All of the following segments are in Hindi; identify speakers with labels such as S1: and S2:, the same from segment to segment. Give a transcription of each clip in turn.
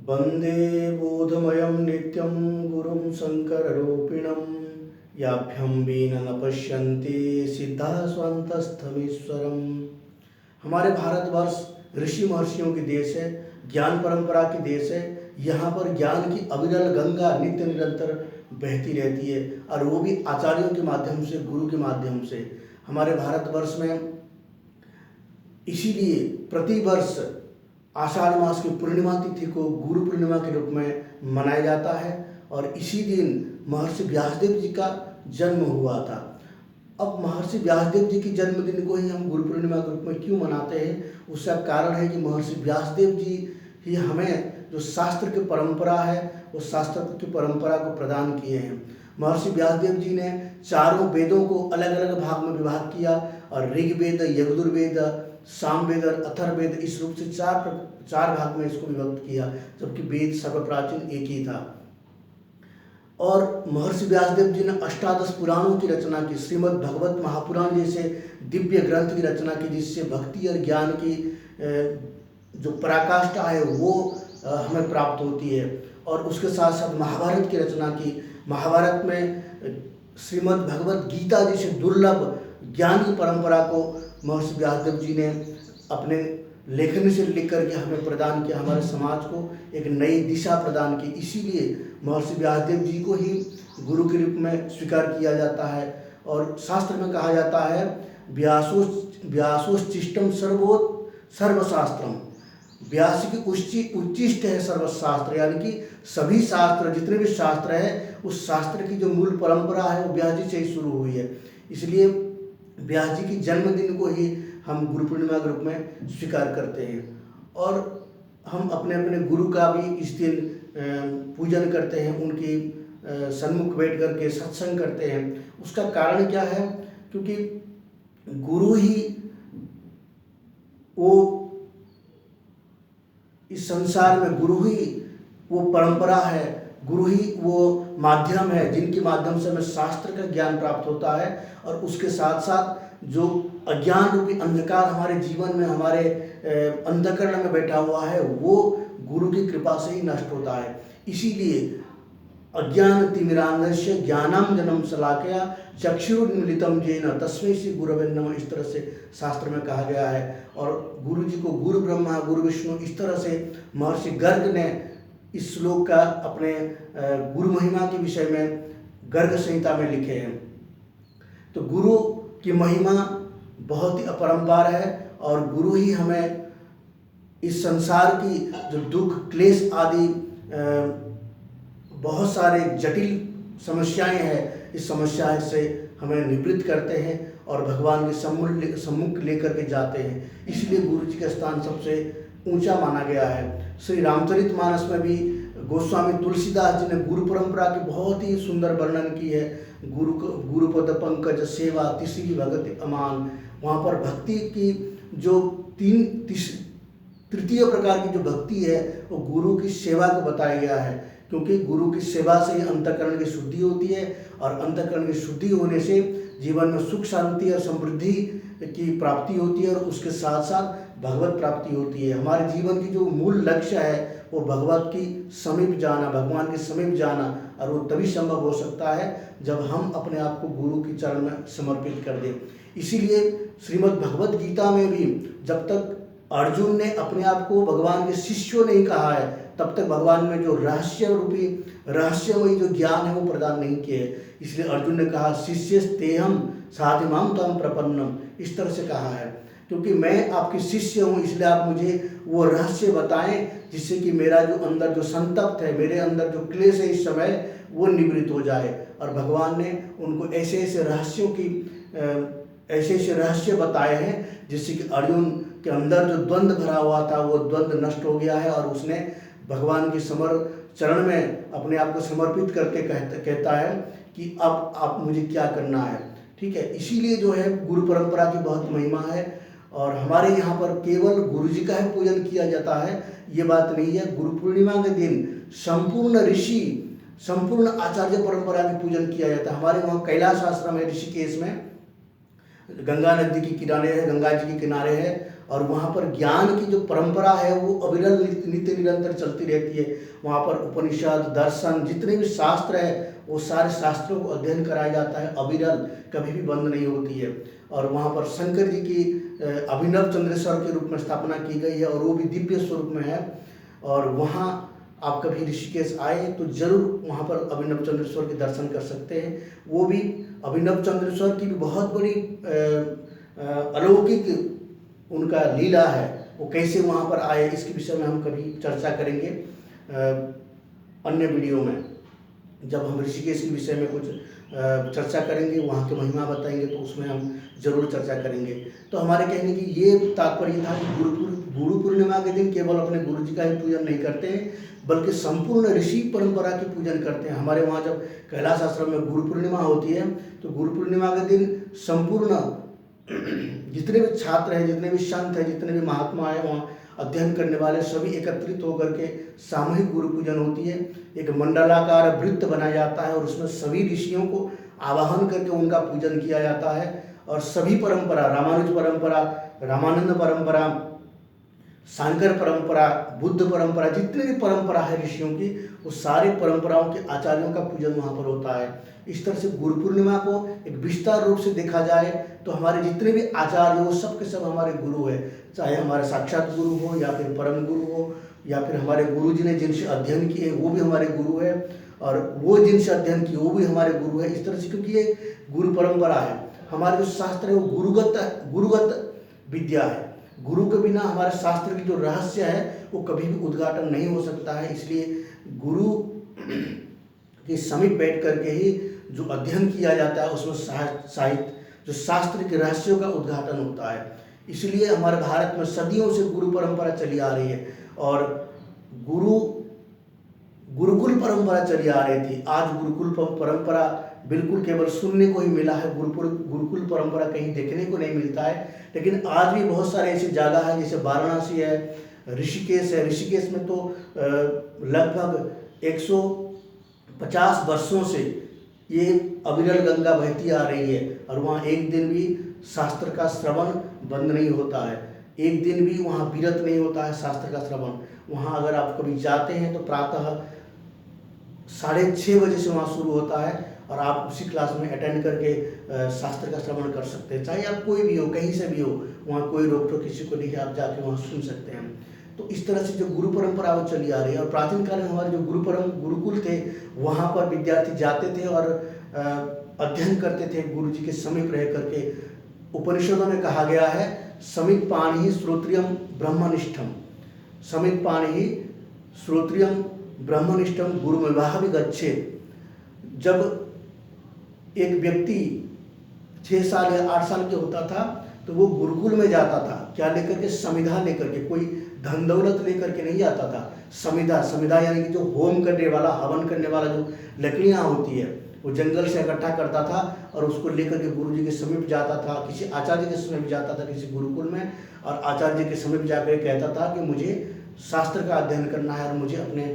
S1: वन्दे बोधमयं नित्यं गुरुं शङ्कररूपिणं याभ्यं वीन न पश्यन्ति सिद्धाः स्वान्तस्थमीश्वरम्। हमारे भारतवर्ष ऋषि महर्षियों की देश है, ज्ञान परंपरा की देश है। यहाँ पर ज्ञान की अविरल गंगा नित्य निरंतर बहती रहती है, और वो भी आचार्यों के माध्यम से, गुरु के माध्यम से। हमारे भारतवर्ष में इसीलिए प्रतिवर्ष आषाढ़ मास की पूर्णिमा तिथि को गुरु पूर्णिमा के रूप में मनाया जाता है, और इसी दिन महर्षि व्यासदेव जी का जन्म हुआ था। अब महर्षि व्यासदेव जी की जन्मदिन को ही हम गुरु पूर्णिमा के रूप में क्यों मनाते हैं? उसका कारण है कि महर्षि व्यासदेव जी ही हमें जो शास्त्र की परंपरा है, वो शास्त्र की परंपरा को प्रदान किए हैं। महर्षि व्यासदेव जी ने चारों वेदों को अलग अलग भाग में विभाग किया, और ऋग्वेद, यजुर्वेद, सामवेद और अथर्ववेद, इस रूप से चार भाग में इसको विभक्त किया, जबकि वेद सर्वप्राचीन एक ही था। और महर्षि व्यासदेव जी ने अष्टादश पुराणों की रचना की, श्रीमद् भगवत महापुराण जैसे दिव्य ग्रंथ की रचना की, जिससे भक्ति और ज्ञान की जो पराकाष्ठा है वो हमें प्राप्त होती है। और उसके साथ साथ महाभारत की रचना की। महाभारत में श्रीमद् भगवत गीता जैसे दुर्लभ ज्ञान की परंपरा को महर्षि व्यासदेव जी ने अपने लेखन से लिख करके हमें प्रदान किया, हमारे समाज को एक नई दिशा प्रदान की। इसीलिए महर्षि व्यासदेव जी को ही गुरु के रूप में स्वीकार किया जाता है। और शास्त्र में कहा जाता है व्यासोच्चिष्टम सर्वशास्त्रम। व्यास की उच्चिष्ट है सर्वशास्त्र, यानी कि सभी शास्त्र, जितने भी शास्त्र है, उस शास्त्र की जो मूल परंपरा है वो व्यास जी से ही शुरू हुई है। इसलिए व्यास जी की जन्मदिन को ही हम गुरु पूर्णिमा के रूप में स्वीकार करते हैं। और हम अपने अपने गुरु का भी इस दिन पूजन करते हैं, उनकी सन्मुख बैठ करके सत्संग करते हैं। उसका कारण क्या है? क्योंकि गुरु ही वो इस संसार में, गुरु ही वो परंपरा है, गुरु ही वो माध्यम है जिनके माध्यम से हमें शास्त्र का ज्ञान प्राप्त होता है। और उसके साथ साथ जो अज्ञान रूपी अंधकार हमारे जीवन में, हमारे अंतःकरण में बैठा हुआ है, वो गुरु की कृपा से ही नष्ट होता है। इसीलिए अज्ञान तिमिरान्धस्य ज्ञानम जन्म शलाकया चक्षुरुन्मीलितं येन तस्मै श्री गुरवे नमः, इस तरह से शास्त्र में कहा गया है। और गुरु जी को गुरु ब्रह्मा गुरु विष्णु, इस तरह से महर्षि गर्ग ने इस श्लोक का अपने गुरु महिमा के विषय में गर्ग संहिता में लिखे हैं। तो गुरु की महिमा बहुत ही अपरंपार है, और गुरु ही हमें इस संसार की जो दुख क्लेश आदि बहुत सारे जटिल समस्याएं हैं, इस समस्या से हमें निवृत्त करते हैं और भगवान के सम्मुख लेकर के जाते हैं। इसलिए गुरु जी का स्थान सबसे ऊंचा माना गया है। श्री रामचरितमानस में भी गोस्वामी तुलसीदास जी ने गुरु परंपरा की बहुत ही सुंदर वर्णन की है। गुरुपद पंकज सेवा तीसरी भगति अमान। वहाँ पर भक्ति की जो तृतीय प्रकार की जो भक्ति है, वो गुरु की सेवा को बताया गया है। क्योंकि गुरु की सेवा से ही अंतःकरण की शुद्धि होती है, और अंतःकरण की शुद्धि होने से जीवन में सुख शांति और समृद्धि की प्राप्ति होती है, और उसके साथ साथ भगवत प्राप्ति होती है। हमारे जीवन की जो मूल लक्ष्य है वो भगवत की समीप जाना, भगवान के समीप जाना, और वो तभी संभव हो सकता है जब हम अपने आप को गुरु के चरण में समर्पित कर दें। इसीलिए श्रीमद् भगवत गीता में भी जब तक अर्जुन ने अपने आप को भगवान के शिष्यों नहीं कहा है, तब तक भगवान में जो रहस्यमयी जो ज्ञान है वो प्रदान नहीं किए। इसलिए अर्जुन ने कहा शिष्यस्तेहं साधिमाम त्वं प्रपन्नम, इस तरह से कहा है, क्योंकि मैं आपके शिष्य हूँ, इसलिए आप मुझे वो रहस्य बताएं जिससे कि मेरा जो अंदर जो संतप्त है, मेरे अंदर जो क्लेश है इस समय, वो निवृत्त हो जाए। और भगवान ने उनको ऐसे ऐसे रहस्य बताए हैं जिससे कि अर्जुन के अंदर जो द्वंद्व भरा हुआ था वो द्वंद्व नष्ट हो गया है, और उसने भगवान के चरण में अपने आप को समर्पित करके कहता है कि अब आप मुझे क्या करना है। ठीक है, इसीलिए जो है गुरु परंपरा की बहुत महिमा है। और हमारे यहाँ पर केवल गुरु जी का ही पूजन किया जाता है, ये बात नहीं है। गुरु पूर्णिमा के दिन संपूर्ण ऋषि, संपूर्ण आचार्य परंपरा की पूजन किया जाता है। हमारे वहाँ कैलाश आश्रम है ऋषिकेश में, गंगा नदी के किनारे है, गंगा जी के किनारे है, और वहाँ पर ज्ञान की जो परंपरा है वो अविरल नित्य निरंतर चलती रहती है। वहाँ पर उपनिषद, दर्शन, जितने भी शास्त्र है वो सारे शास्त्रों को अध्ययन कराया जाता है, अविरल, कभी भी बंद नहीं होती है। और वहाँ पर शंकर जी की अभिनव चंद्रेश्वर के रूप में स्थापना की गई है, और वो भी दिव्य स्वरूप में है। और वहाँ आप कभी ऋषिकेश आए तो जरूर वहाँ पर अभिनव चंद्रेश्वर के दर्शन कर सकते हैं। वो भी अभिनव चंद्रेश्वर की भी बहुत बड़ी अलौकिक उनका लीला है, वो कैसे वहाँ पर आए, इसके विषय में हम कभी चर्चा करेंगे अन्य वीडियो में। जब हम ऋषिकेश के विषय में कुछ चर्चा करेंगे, वहाँ की महिमा बताएंगे, तो उसमें हम जरूर चर्चा करेंगे। तो हमारे कहने की ये तात्पर्य था कि गुरु पूर्णिमा के दिन केवल अपने गुरु जी का ही पूजन नहीं करते हैं, बल्कि संपूर्ण ऋषि परंपरा की पूजन करते हैं। हमारे वहाँ जब कैलाश आश्रम में गुरु पूर्णिमा होती है, तो गुरु पूर्णिमा के दिन संपूर्ण जितने भी छात्र हैं, जितने भी संत हैं, जितने भी महात्मा हैं, वहाँ अध्ययन करने वाले सभी एकत्रित होकर के सामूहिक गुरु पूजन होती है। एक मंडलाकार वृत्त बनाया जाता है और उसमें सभी ऋषियों को आवाहन करके उनका पूजन किया जाता है। और सभी परंपरा, रामानुज परंपरा, रामानंद परंपरा, शांकर परंपरा, बुद्ध परंपरा, जितनी भी परंपरा है ऋषियों की, वो सारे परंपराओं के आचार्यों का पूजन वहाँ पर होता है। इस तरह से गुरु पूर्णिमा को एक विस्तार रूप से देखा जाए तो हमारे जितने भी आचार्य हो, सब के सब हमारे गुरु है। चाहे हमारे साक्षात गुरु हो या फिर परम गुरु हो, या फिर हमारे गुरु जी ने जिनसे अध्ययन किए वो भी हमारे गुरु है, और वो जिनसे अध्ययन किए वो भी हमारे गुरु है। इस तरह से, क्योंकि ये गुरु परंपरा है। हमारे जो शास्त्र है वो गुरुगत विद्या है। गुरु के बिना हमारे शास्त्र की जो रहस्य है वो कभी भी उद्घाटन नहीं हो सकता है। इसलिए गुरु के समीप बैठ करके ही जो अध्ययन किया जाता है उसमें साहित्य, जो शास्त्र के रहस्यों का उद्घाटन होता है। इसलिए हमारे भारत में सदियों से गुरु परंपरा चली आ रही है, और गुरुकुल परंपरा चली आ रही थी। आज गुरुकुल परंपरा बिल्कुल केवल सुनने को ही मिला है, गुरुकुल परंपरा कहीं देखने को नहीं मिलता है। लेकिन आज भी बहुत सारे ऐसी जगह है, जैसे वाराणसी है, ऋषिकेश है। ऋषिकेश में तो लगभग 150 वर्षों से ये अविरल गंगा बहती आ रही है, और वहाँ एक दिन भी शास्त्र का श्रवण बंद नहीं होता है, एक दिन भी वहाँ विरत नहीं होता है शास्त्र का श्रवण। वहाँ अगर आप कभी जाते हैं तो प्रातः 6:30 बजे से वहाँ शुरू होता है, और आप उसी क्लास में अटेंड करके शास्त्र का श्रवण कर सकते हैं। चाहे आप कोई भी हो, कहीं से भी हो, वहाँ कोई रोक टोक किसी को नहीं है, आप जाके वहाँ सुन सकते हैं। तो इस तरह से जो गुरु परंपरा वो चली आ रही है। और प्राचीन काल में हमारे जो गुरुकुल थे, वहाँ पर विद्यार्थी जाते थे और अध्ययन करते थे गुरु जी के समीप रह करके। उपनिषदों में कहा गया है, समीप पाणि श्रोत्रियम ब्रह्मनिष्ठम, समीप पाणि श्रोत्रियम ब्रह्मनिष्ठम गुरुमेवाह विगच्छेत्। जब एक व्यक्ति 6 साल या 8 साल के होता था तो वो गुरुकुल में जाता था, क्या लेकर के? समिधा लेकर के। कोई धन दौलत लेकर के नहीं जाता था। समिधा यानी कि जो होम करने वाला, हवन करने वाला जो लकड़ियाँ होती है, वो जंगल से इकट्ठा करता था और उसको लेकर के गुरु जी के समीप जाता था, किसी आचार्य के समीप जाता था, किसी गुरुकुल में, और आचार्य जी के समीप जाकर कहता था कि मुझे शास्त्र का अध्ययन करना है और मुझे अपने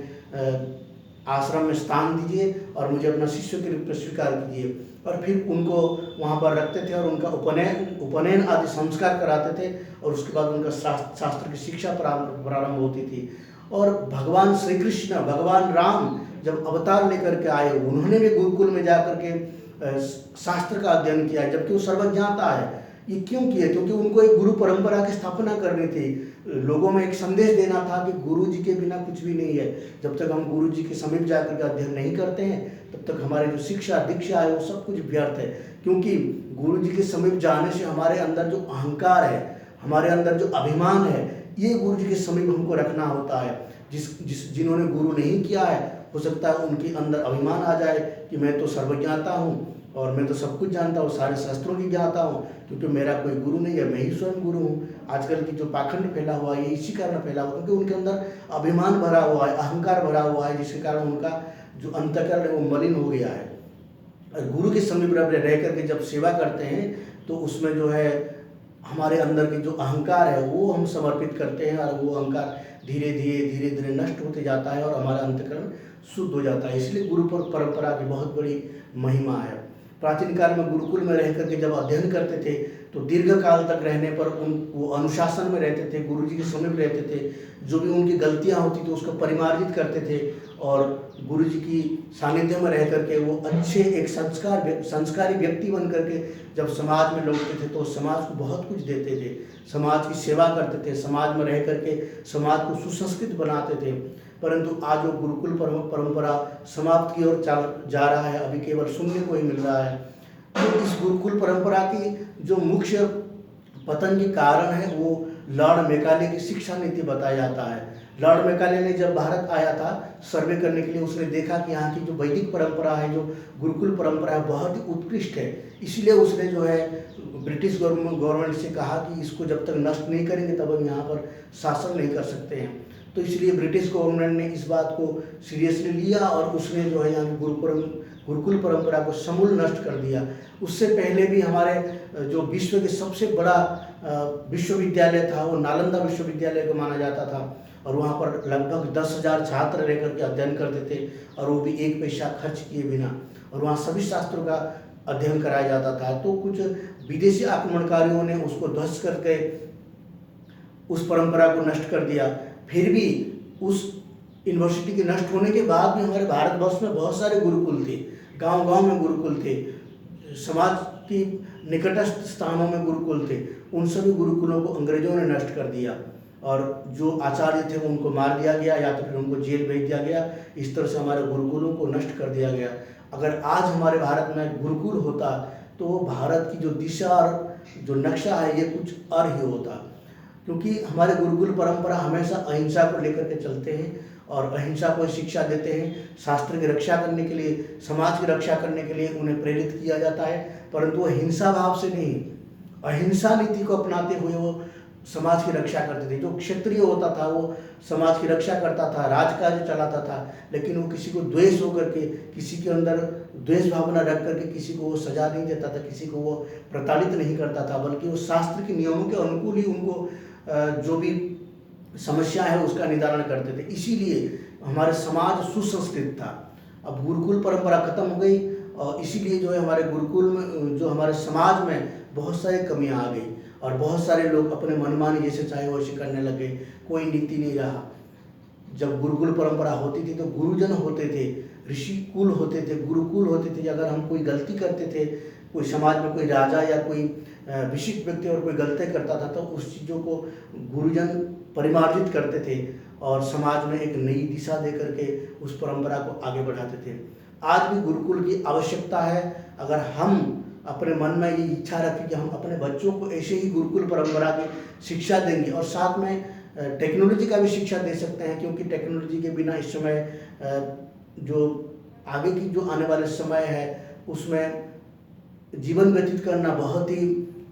S1: आश्रम में स्थान दीजिए और मुझे अपना शिष्य के रूप में स्वीकार कीजिए। और फिर उनको वहाँ पर रखते थे और उनका उपनयन आदि संस्कार कराते थे, और उसके बाद उनका शास्त्र की शिक्षा प्रारंभ होती थी। और भगवान श्री कृष्ण, भगवान राम जब अवतार लेकर के आए, उन्होंने भी गुरुकुल में जा कर के शास्त्र का अध्ययन किया, जबकि वो सर्वज्ञाता है। ये क्यों किया? क्योंकि उनको एक गुरु परंपरा की स्थापना करनी थी, लोगों में एक संदेश देना था कि गुरु जी के बिना कुछ भी नहीं है। जब तक हम गुरु जी के समीप जाकर के अध्ययन नहीं करते हैं, तब तक हमारी जो शिक्षा दीक्षा है वो सब कुछ व्यर्थ है। क्योंकि गुरु जी के समीप जाने से हमारे अंदर जो अहंकार है, हमारे अंदर जो अभिमान है, ये गुरु जी के समीप हमको रखना होता है। जिन्होंने गुरु नहीं किया है, हो सकता है उनके अंदर अभिमान आ जाए कि मैं तो सर्वज्ञाता हूँ और मैं तो सब कुछ जानता हूँ, सारे शास्त्रों की ज्ञाता हूँ, क्योंकि मेरा कोई गुरु नहीं है, मैं ही स्वयं गुरु हूँ। आजकल की जो पाखंड फैला हुआ है, ये इसी कारण फैला हुआ, क्योंकि उनके अंदर अभिमान भरा हुआ है, अहंकार भरा हुआ है, जिसके कारण उनका जो अंतःकरण है वो मलिन हो गया है। और गुरु के समीप रह करके जब सेवा करते हैं तो उसमें जो है हमारे अंदर की जो अहंकार है वो हम समर्पित करते हैं, और वो अहंकार धीरे धीरे नष्ट होते जाता है और हमारा अंतःकरण शुद्ध हो जाता है। इसलिए गुरु परंपरा की बहुत बड़ी महिमा है। प्राचीन काल में गुरुकुल में रह करके जब अध्ययन करते थे तो दीर्घ काल तक रहने पर वो अनुशासन में रहते थे, गुरु जी के समीप रहते थे। जो भी उनकी गलतियां होती थी उसको परिमार्जित करते थे और गुरु जी की सानिध्य में रह करके वो अच्छे एक संस्कारी व्यक्ति बन करके जब समाज में लौटते थे तो समाज को बहुत कुछ देते थे, समाज की सेवा करते थे, समाज में रह करके समाज को सुसंस्कृत बनाते थे। परंतु आज वो गुरुकुल परंपरा समाप्त की ओर जा रहा है, अभी केवल सुनने को ही मिल रहा है। तो इस गुरुकुल परंपरा की जो मुख्य पतन के कारण है वो लॉर्ड मैकाले की शिक्षा नीति बताया जाता है। लॉर्ड मैकाले ने जब भारत आया था सर्वे करने के लिए, उसने देखा कि यहाँ की जो वैदिक परंपरा है, जो गुरुकुल परंपरा है, बहुत ही उत्कृष्ट है। इसलिए उसने जो है ब्रिटिश गवर्नमेंट से कहा कि इसको जब तक नष्ट नहीं करेंगे तब हम यहाँ पर शासन नहीं कर सकते हैं। तो इसलिए ब्रिटिश गवर्नमेंट ने इस बात को सीरियसली लिया और उसने जो है यहाँ की गुरुकुल परंपरा को समूल नष्ट कर दिया। उससे पहले भी हमारे जो विश्व के सबसे बड़ा विश्वविद्यालय था वो नालंदा विश्वविद्यालय को माना जाता था और वहाँ पर लगभग 10,000 छात्र रह करके अध्ययन करते थे और वो भी एक पैसा खर्च किए बिना, और वहाँ सभी शास्त्रों का अध्ययन कराया जाता था। तो कुछ विदेशी आक्रमणकारियों ने उसको ध्वस्त करके उस परंपरा को नष्ट कर दिया। फिर भी उस यूनिवर्सिटी के नष्ट होने के बाद भी हमारे भारतवर्ष में बहुत सारे गुरुकुल थे, गांव-गांव में गुरुकुल थे, समाज की निकटस्थ स्थानों में गुरुकुल थे। उन सभी गुरुकुलों को अंग्रेजों ने नष्ट कर दिया और जो आचार्य थे उनको मार दिया गया या तो फिर उनको जेल भेज दिया गया। इस तरह से हमारे गुरुकुलों को नष्ट कर दिया गया। अगर आज हमारे भारत में गुरुकुल होता तो भारत की जो दिशा और जो नक्शा है ये कुछ और ही होता, क्योंकि हमारे गुरुकुल परंपरा हमेशा अहिंसा को लेकर के चलते हैं और अहिंसा को शिक्षा देते हैं। शास्त्र की रक्षा करने के लिए, समाज की रक्षा करने के लिए उन्हें प्रेरित किया जाता है, परंतु वो हिंसा भाव से नहीं, अहिंसा नीति को अपनाते हुए वो समाज की रक्षा करते थे। जो क्षत्रिय होता था वो समाज की रक्षा करता था, राजकाज चलाता था, लेकिन वो किसी को द्वेष होकर के, किसी के अंदर द्वेष भावना रख करके किसी को वो सजा नहीं देता था, किसी को वो प्रताड़ित नहीं करता था, बल्कि वो शास्त्र के नियमों के अनुकूल ही उनको जो भी समस्या है उसका निदान करते थे। इसीलिए हमारे समाज सुसंस्कृत था। अब गुरुकुल परंपरा खत्म हो गई और इसीलिए जो है हमारे गुरुकुल में, जो हमारे समाज में बहुत सारी कमियां आ गई और बहुत सारे लोग अपने मनमानी जैसे चाहे वैसे करने लगे, कोई नीति नहीं रहा। जब गुरुकुल परंपरा होती थी तो गुरुजन होते थे, ऋषि कुल होते थे, गुरुकुल होते थे। अगर हम कोई गलती करते थे, कोई समाज में कोई राजा या कोई विशिष्ट व्यक्ति और कोई गलती करता था तो उस चीज़ों को गुरुजन परिमार्जित करते थे और समाज में एक नई दिशा दे करके उस परंपरा को आगे बढ़ाते थे। आज भी गुरुकुल की आवश्यकता है। अगर हम अपने मन में ये इच्छा रखें कि हम अपने बच्चों को ऐसे ही गुरुकुल परंपरा की शिक्षा देंगे और साथ में टेक्नोलॉजी का भी शिक्षा दे सकते हैं, क्योंकि टेक्नोलॉजी के बिना इस समय जो आगे की जो आने वाले समय है उसमें जीवन व्यतीत करना बहुत ही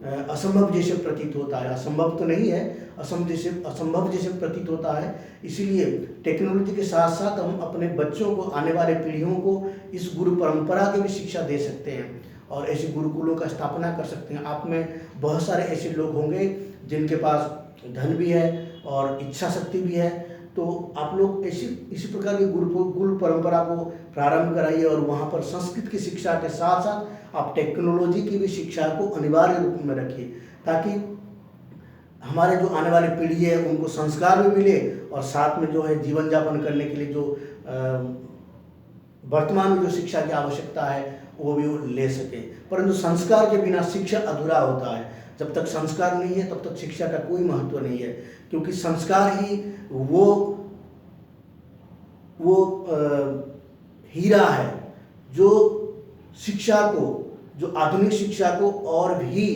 S1: असंभव जैसे प्रतीत होता है। असंभव तो नहीं है, असंभव जैसे प्रतीत होता है। इसीलिए टेक्नोलॉजी के साथ साथ हम अपने बच्चों को, आने वाले पीढ़ियों को इस गुरु परंपरा की भी शिक्षा दे सकते हैं और ऐसे गुरुकुलों का स्थापना कर सकते हैं। आप में बहुत सारे ऐसे लोग होंगे जिनके पास धन भी है और इच्छा शक्ति भी है, तो आप लोग इसी प्रकार की गुरु परंपरा को प्रारंभ कराइए और वहाँ पर संस्कृत की शिक्षा के साथ साथ आप टेक्नोलॉजी की भी शिक्षा को अनिवार्य रूप में रखिए, ताकि हमारे जो आने वाली पीढ़ी है उनको संस्कार भी मिले और साथ में जो है जीवन यापन करने के लिए जो वर्तमान में जो शिक्षा की आवश्यकता है वो भी वो ले सके। परंतु संस्कार के बिना शिक्षा अधूरा होता है। जब तक संस्कार नहीं है तब तक शिक्षा का कोई महत्व नहीं है, क्योंकि संस्कार ही वो हीरा है जो शिक्षा को, जो आधुनिक शिक्षा को और भी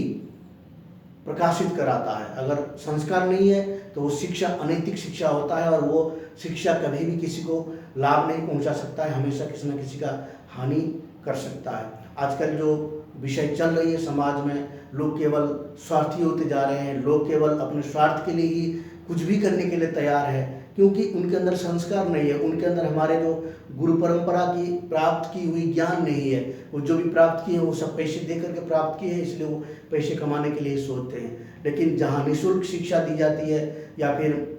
S1: प्रकाशित कराता है। अगर संस्कार नहीं है तो वो शिक्षा अनैतिक शिक्षा होता है और वो शिक्षा कभी भी किसी को लाभ नहीं पहुंचा सकता है, हमेशा किसी न किसी का हानि कर सकता है। आजकल जो विषय चल रही है समाज में, लोग केवल स्वार्थी होते जा रहे हैं, लोग केवल अपने स्वार्थ के लिए ही कुछ भी करने के लिए तैयार है, क्योंकि उनके अंदर संस्कार नहीं है, उनके अंदर हमारे जो गुरु परंपरा की प्राप्त की हुई ज्ञान नहीं है। वो जो भी प्राप्त किए वो सब पैसे दे करके प्राप्त किए हैं, इसलिए वो पैसे कमाने के लिए सोचते हैं। लेकिन जहाँ निःशुल्क शिक्षा दी जाती है या फिर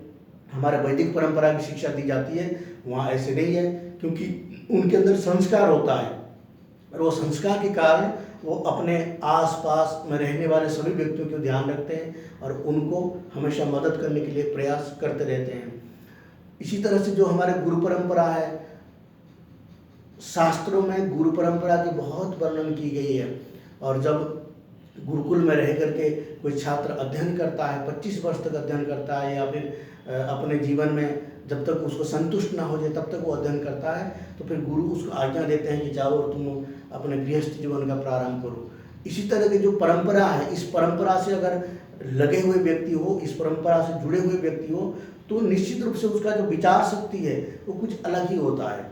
S1: हमारे वैदिक परंपरा की शिक्षा दी जाती है वहाँ ऐसे नहीं है, क्योंकि उनके अंदर संस्कार होता है और वो संस्कार के कारण वो अपने आसपास में रहने वाले सभी व्यक्तियों को ध्यान रखते हैं और उनको हमेशा मदद करने के लिए प्रयास करते रहते हैं। इसी तरह से जो हमारे गुरु परंपरा है, शास्त्रों में गुरु परंपरा की बहुत वर्णन की गई है। और जब गुरुकुल में रह करके कोई छात्र अध्ययन करता है, 25 वर्ष तक अध्ययन करता है, या फिर अपने जीवन में जब तक उसको संतुष्ट ना हो जाए तब तक वो अध्ययन करता है, तो फिर गुरु उसको आज्ञा देते हैं कि जाओ और तुम अपने गृहस्थ जीवन का प्रारंभ करो। इसी तरह की जो परंपरा है, इस परंपरा से अगर लगे हुए व्यक्ति हो, इस परंपरा से जुड़े हुए व्यक्ति हो, तो निश्चित रूप से उसका जो विचार शक्ति है वो कुछ अलग ही होता है।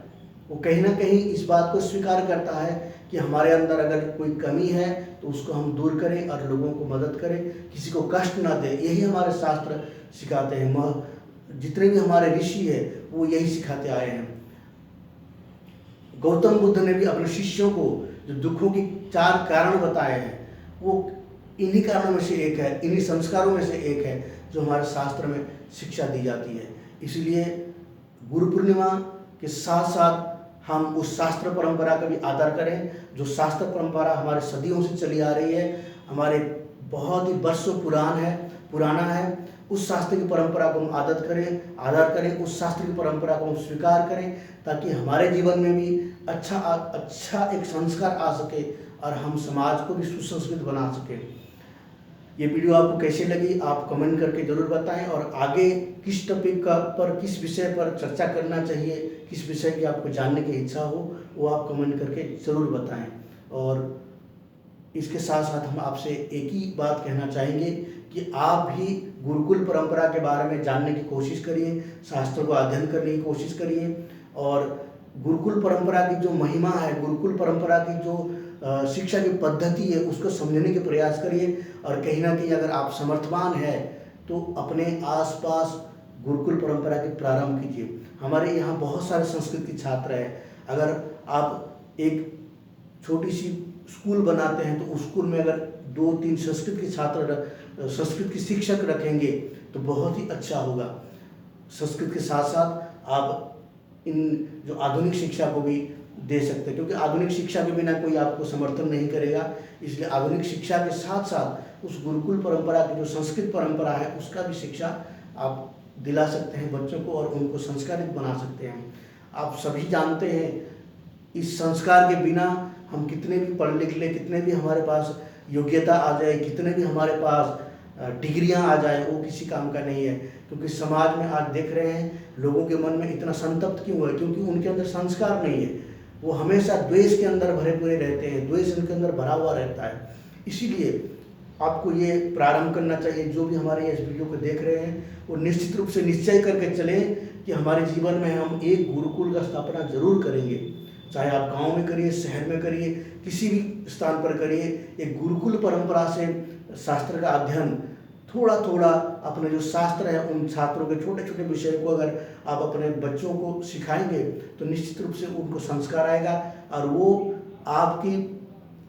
S1: वो कहीं ना कहीं इस बात को स्वीकार करता है कि हमारे अंदर अगर कोई कमी है तो उसको हम दूर करें और लोगों को मदद करें, किसी को कष्ट ना दे। यही हमारे शास्त्र सिखाते हैं। जितने भी हमारे ऋषि है वो यही सिखाते आए हैं। गौतम बुद्ध ने भी अपने शिष्यों को जो दुखों की 4 कारण बताए हैं, वो इन्हीं कारणों में से एक है, इन्हीं संस्कारों में से एक है जो हमारे शास्त्र में शिक्षा दी जाती है। इसलिए गुरु पूर्णिमा के साथ साथ हम उस शास्त्र परंपरा का भी आदर करें जो शास्त्र परंपरा हमारे सदियों से चली आ रही है, हमारे बहुत ही वर्षों पुराना है। उस शास्त्र की परंपरा को हम आदर करें, उस शास्त्र की परंपरा को हम स्वीकार करें, ताकि हमारे जीवन में भी अच्छा एक संस्कार आ सके और हम समाज को भी सुसंस्कृत बना सकें। ये वीडियो आपको कैसे लगी आप कमेंट करके ज़रूर बताएं, और आगे किस टॉपिक पर, किस विषय पर चर्चा करना चाहिए, किस विषय की आपको जानने की इच्छा हो, वो आप कमेंट करके ज़रूर बताएं। और इसके साथ साथ हम आपसे एक ही बात कहना चाहेंगे कि आप भी गुरुकुल परंपरा के बारे में जानने की कोशिश करिए, शास्त्रों को अध्ययन करने की कोशिश करिए, और गुरुकुल परंपरा की जो महिमा है, गुरुकुल परंपरा की जो शिक्षा की पद्धति है, उसको समझने के प्रयास करिए। और कहीं ना कहीं अगर आप समर्थवान है तो अपने आसपास गुरुकुल परंपरा के प्रारंभ कीजिए। हमारे यहाँ बहुत सारे संस्कृत के छात्र हैं। अगर आप एक छोटी सी स्कूल बनाते हैं तो उस स्कूल में अगर 2-3 संस्कृत के छात्र, संस्कृत के शिक्षक रखेंगे तो बहुत ही अच्छा होगा। संस्कृत के साथ साथ आप इन जो आधुनिक शिक्षा को भी दे सकते हैं, क्योंकि आधुनिक शिक्षा के बिना कोई आपको समर्थन नहीं करेगा। इसलिए आधुनिक शिक्षा के साथ साथ उस गुरुकुल परंपरा की जो संस्कृत परंपरा है उसका भी शिक्षा आप दिला सकते हैं बच्चों को, और उनको संस्कारित बना सकते हैं। आप सभी जानते हैं इस संस्कार के बिना हम कितने भी पढ़ लिख ले, कितने भी हमारे पास योग्यता आ जाए, कितने भी हमारे पास डिग्रियां आ जाए, वो किसी काम का नहीं है। क्योंकि समाज में आज देख रहे हैं लोगों के मन में इतना संतप्त क्यों है, क्योंकि उनके अंदर संस्कार नहीं है। वो हमेशा द्वेष के अंदर भरे पूरे रहते हैं, द्वेष उनके अंदर भरा हुआ रहता है। इसीलिए आपको ये प्रारंभ करना चाहिए, जो भी हमारे इस वीडियो को देख रहे हैं वो निश्चित रूप से निश्चय करके चलें कि हमारे जीवन में हम एक गुरुकुल का स्थापना जरूर करेंगे। चाहे आप गांव में करिए, शहर में करिए, किसी भी स्थान पर करिए। एक गुरुकुल परंपरा से शास्त्र का अध्ययन थोड़ा थोड़ा अपने जो शास्त्र है उन छात्रों के छोटे छोटे विषय को अगर आप अपने बच्चों को सिखाएंगे तो निश्चित रूप से उनको संस्कार आएगा और वो आपकी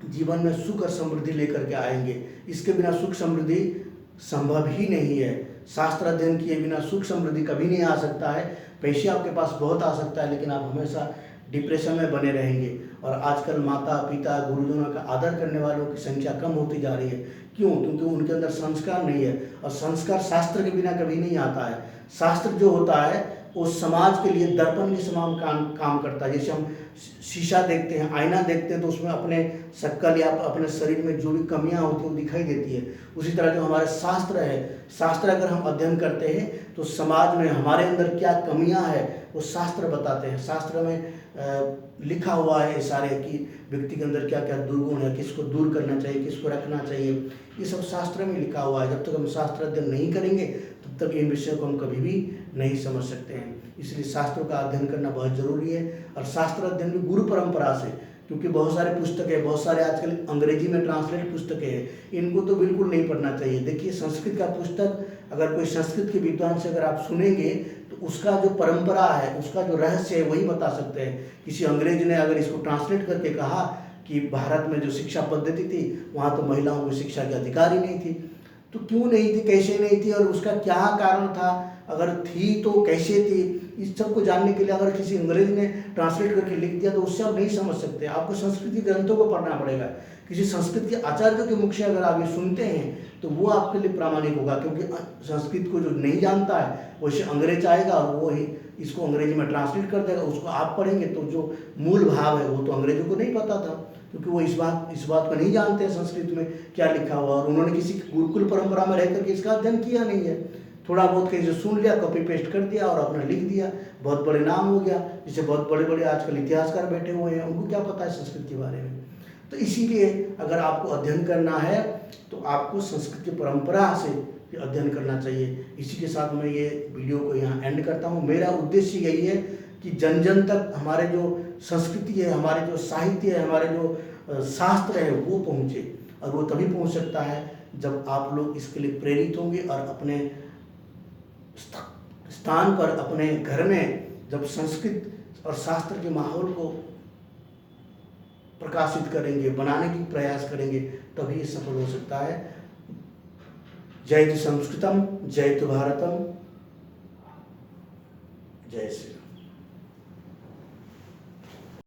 S1: जीवन में सुख और समृद्धि लेकर के आएंगे। इसके बिना सुख समृद्धि संभव ही नहीं है। शास्त्र अध्ययन किए बिना सुख समृद्धि कभी नहीं आ सकता है। पैसे आपके पास बहुत आ सकता है, लेकिन आप हमेशा डिप्रेशन में बने रहेंगे। और आजकल माता पिता गुरुजनों का आदर करने वालों की संख्या कम होती जा रही है। क्यों? क्योंकि उनके अंदर संस्कार नहीं है, और संस्कार शास्त्र के बिना कभी नहीं आता है। शास्त्र जो होता है वो समाज के लिए दर्पण के समान काम करता है। जैसे हम शीशा देखते हैं, आईना देखते हैं, तो उसमें अपने शक्ल या अपने शरीर में जो भी कमियां होती हैं वो दिखाई देती है। उसी तरह जो हमारे शास्त्र है, शास्त्र अगर हम अध्ययन करते हैं तो समाज में हमारे अंदर क्या कमियां हैं वो शास्त्र बताते हैं। शास्त्र में लिखा हुआ है सारे कि व्यक्ति के अंदर क्या क्या दुर्गुण है, किसको दूर करना चाहिए, किसको रखना चाहिए, ये सब शास्त्र में लिखा हुआ है। जब तक हम शास्त्र अध्ययन नहीं करेंगे तब तक इन विषयों को हम कभी भी नहीं समझ सकते हैं। इसलिए शास्त्रों का अध्ययन करना बहुत जरूरी है। और शास्त्र अध्ययन भी गुरु परंपरा से, क्योंकि बहुत सारे पुस्तकें, बहुत सारे आजकल अंग्रेजी में ट्रांसलेट पुस्तकें हैं, इनको तो बिल्कुल नहीं पढ़ना चाहिए। देखिए संस्कृत का पुस्तक अगर कोई संस्कृत के विद्वान से अगर आप सुनेंगे तो उसका जो परंपरा है, उसका जो रहस्य है वही बता सकते हैं। किसी अंग्रेज ने अगर इसको ट्रांसलेट करके कहा कि भारत में जो शिक्षा पद्धति थी वहाँ तो महिलाओं को शिक्षा के अधिकार ही नहीं थी, तो क्यों नहीं थी, कैसे नहीं थी और उसका क्या कारण था, अगर थी तो कैसे थी, इस सब को जानने के लिए अगर किसी अंग्रेज ने ट्रांसलेट करके लिख दिया तो उससे आप नहीं समझ सकते। आपको संस्कृत के ग्रंथों को पढ़ना पड़ेगा। किसी संस्कृत के आचार्यों के मुख से अगर आप ये सुनते हैं तो वो आपके लिए प्रामाणिक होगा, क्योंकि संस्कृत को जो नहीं जानता है वैसे अंग्रेज आएगा और वो ही इसको अंग्रेजी में ट्रांसलेट कर देगा, उसको आप पढ़ेंगे तो जो मूल भाव है वो तो अंग्रेजों को नहीं पता था, क्योंकि वो इस बात को नहीं जानते हैं संस्कृत में क्या लिखा हुआ, और उन्होंने किसी गुरुकुल परंपरा में रह करके इसका अध्ययन किया नहीं है। थोड़ा बहुत कहीं से सुन लिया, कॉपी पेस्ट कर दिया और अपना लिख दिया, बहुत बड़े नाम हो गया। जैसे बहुत बड़े बड़े आजकल इतिहासकार बैठे हुए हैं, उनको क्या पता है संस्कृत के बारे में। तो इसीलिए अगर आपको अध्ययन करना है तो आपको संस्कृत की परंपरा से अध्ययन करना चाहिए। इसी के साथ मैं ये वीडियो को यहाँ एंड करता हूँ। मेरा उद्देश्य यही है कि जन जन तक हमारे जो संस्कृति है, हमारे जो साहित्य है, हमारे जो शास्त्र है वो पहुँचे, और वो तभी पहुँच सकता है जब आप लोग इसके लिए प्रेरित होंगे और अपने स्थान पर, अपने घर में जब संस्कृत और शास्त्र के माहौल को प्रकाशित करेंगे, बनाने की प्रयास करेंगे, तभी ये सफल हो सकता है। जयतु संस्कृतम, जयतु भारतम, जय श्री राम।